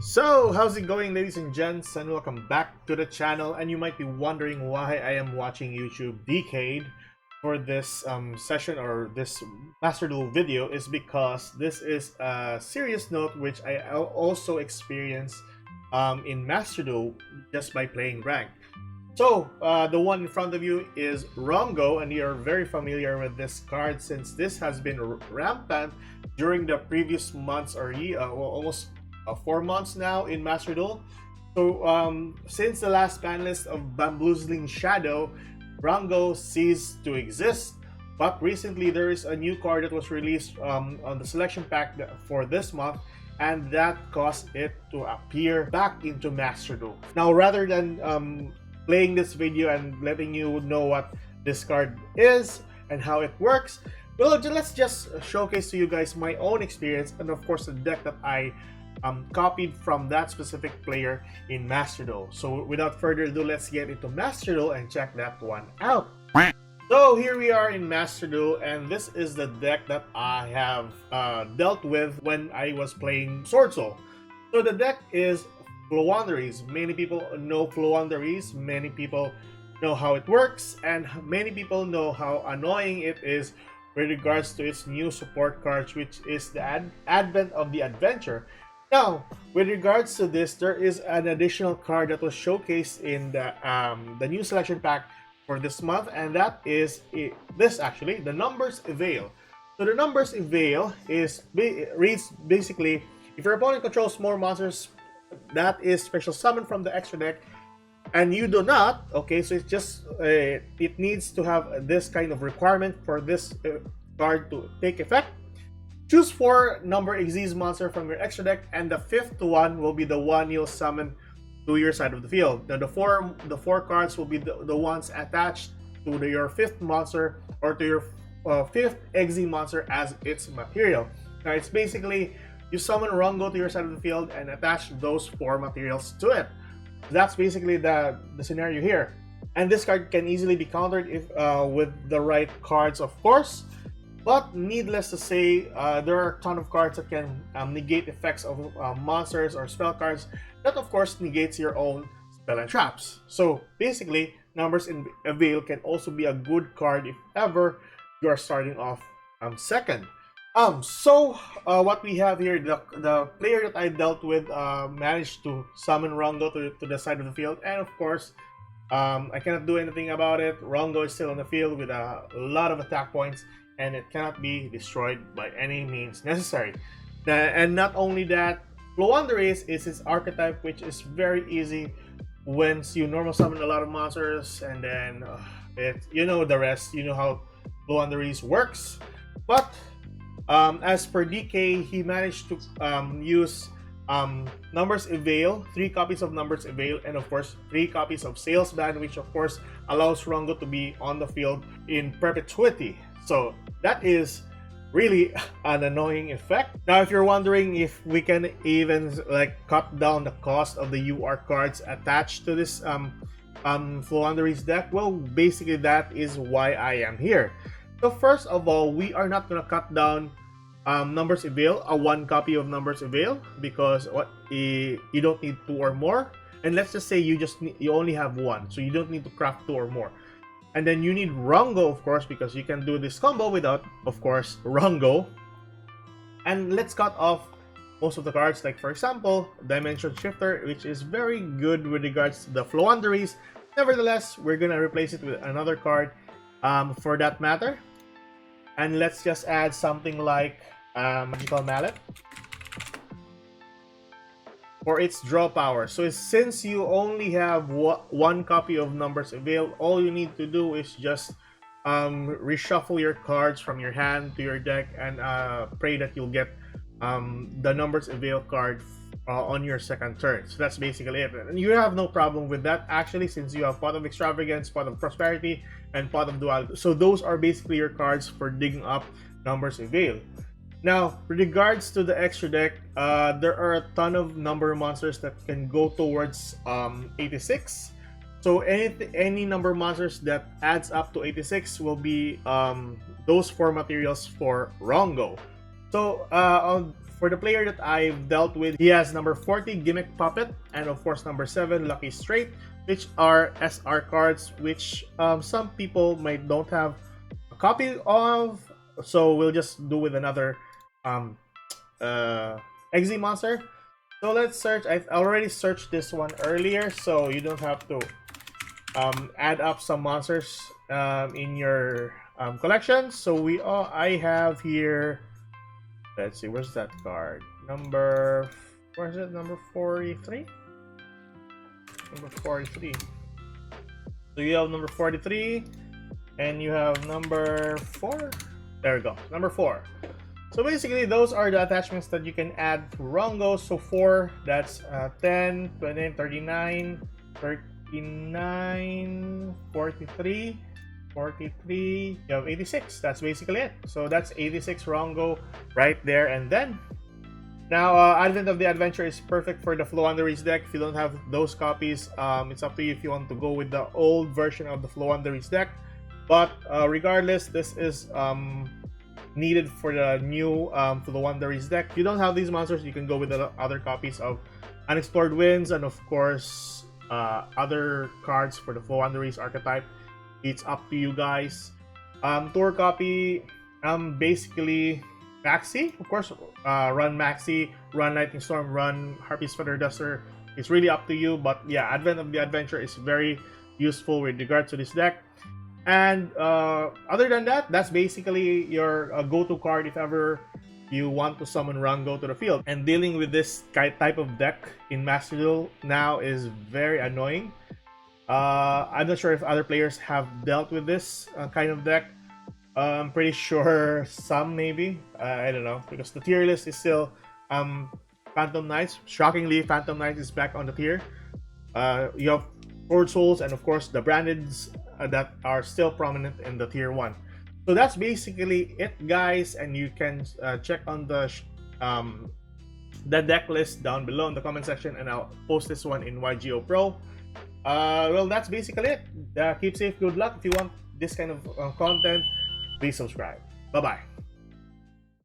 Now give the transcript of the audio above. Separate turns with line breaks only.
So, how's it going, ladies and gents, and welcome back to the channel. And you might be wondering why I am watching YouTube Decade for this session or this Master Duel video is because this is a serious note which I also experienced in Master Duel just by playing rank. So, the one in front of you is Rhongo, and you're very familiar with this card since this has been rampant during the previous months or almost 4 months now in Master Duel. So, since the last panelist of Bamboozling Shadow, Rhongo ceased to exist. But recently, there is a new card that was released on the selection pack for this month, and that caused it to appear back into Master Duel. Now, rather than playing this video and letting you know what this card is and how it works, well, let's just showcase to you guys my own experience and of course the deck that I copied from that specific player in Master Duel. So without further ado, let's get into Master Duel and check that one out. So here we are in Master Duel, and this is the deck that I have dealt with when I was playing Sword Soul. So the deck is Floowandereeze. Many people know Floowandereeze, many people know how it works, and many people know how annoying it is with regards to its new support cards, which is the advent of the adventure. Now, with regards to this, there is an additional card that was showcased in the new selection pack for this month, and that is this actually, the Numbers Avail. So the Numbers Avail reads basically, if your opponent controls more monsters that is special summon from the extra deck and you do not, okay, so it's just it needs to have this kind of requirement for this card to take effect. Choose 4 number Xyz monster from your extra deck, and the 5th one will be the one you'll summon to your side of the field. Now the four cards will be the ones attached to your 5th monster or to your 5th Xyz monster as its material. Now it's basically you summon Rhongo to your side of the field and attach those 4 materials to it. That's basically the scenario here. And this card can easily be countered if with the right cards, of course. But needless to say, there are a ton of cards that can negate effects of monsters or spell cards that, of course, negates your own spell and traps. So basically, Numbers Avail can also be a good card if ever you are starting off second. What we have here, the player that I dealt with managed to summon Rhongo to the side of the field, and of course, I cannot do anything about it. Rhongo is still on the field with a lot of attack points, and it cannot be destroyed by any means necessary. And not only that, Floowandereeze is its archetype, which is very easy once you normal summon a lot of monsters, and then you know the rest. You know how Floowandereeze works, but as per DK, he managed to use Numbers Avail, 3 copies of Numbers Avail, and of course 3 copies of Salesman, which of course allows Rhongo to be on the field in perpetuity. So that is really an annoying effect. Now, if you're wondering if we can even like cut down the cost of the UR cards attached to this Floowandereeze deck, well, basically that is why I am here. So first of all, we are not going to cut down Numbers Avail, a 1 copy of Numbers Avail, because you don't need 2 or more. And let's just say you only have 1, so you don't need to craft 2 or more. And then you need Rhongo, of course, because you can do this combo without, of course, Rhongo. And let's cut off most of the cards, like for example, Dimension Shifter, which is very good with regards to the Floowandereeze. Nevertheless, we're gonna replace it with another card for that matter. And let's just add something like Magical Mallet for its draw power. So since you only have 1 copy of Numbers Avail, all you need to do is just reshuffle your cards from your hand to your deck and pray that you'll get the Numbers Avail card on your second turn. So that's basically it. And you have no problem with that actually, since you have Pot of Extravagance, Pot of Prosperity, and Pot of Duality. So those are basically your cards for digging up Numbers Avail. Now, with regards to the extra deck, there are a ton of number monsters that can go towards 86. So any number monsters that adds up to 86 will be those 4 materials for Rhongo. So For the player that I've dealt with, he has number 40 Gimmick Puppet, and of course number 7 Lucky Straight, which are SR cards, which some people might don't have a copy of. So we'll just do with another XZ monster. So let's search. I've already searched this one earlier, so you don't have to add up some monsters in your collection. So I have here, let's see, where's that card? Where's it? Number 43? Number 43. So you have number 43, and you have number 4. There we go, number 4. So basically, those are the attachments that you can add to Rhongo. So 4, that's 10, 20, 39, 39, 43, 43, you have 86. That's basically it. So that's 86 Rhongo right there and then. Now, Advent of the Adventure is perfect for the Flow Underrace deck. If you don't have those copies, it's up to you if you want to go with the old version of the Flow Underrace deck. But regardless, this is needed for the new Flow Underrace deck. If you don't have these monsters, you can go with the other copies of Unexplored Winds and of course other cards for the Flow Underrace archetype. It's up to you guys. Tour copy, basically Maxi, of course, run Maxi, run Lightning Storm, run Harpy's Feather Duster. It's really up to you, but yeah, Advent of the Adventure is very useful with regards to this deck. And other than that, that's basically your go-to card if ever you want to summon Rhongo to the field. And dealing with this type of deck in Master Duel now is very annoying. I'm not sure if other players have dealt with this kind of deck. I'm pretty sure some maybe. I don't know, because the tier list is still Phantom Knights. Shockingly, Phantom Knights is back on the tier. You have Sword Souls and of course the brandeds that are still prominent in the tier 1. So that's basically it, guys, and you can check on the deck list down below in the comment section, and I'll post this one in YugiOh Pro. Well, that's basically it. Keep safe, good luck. If you want this kind of content, please subscribe. Bye bye.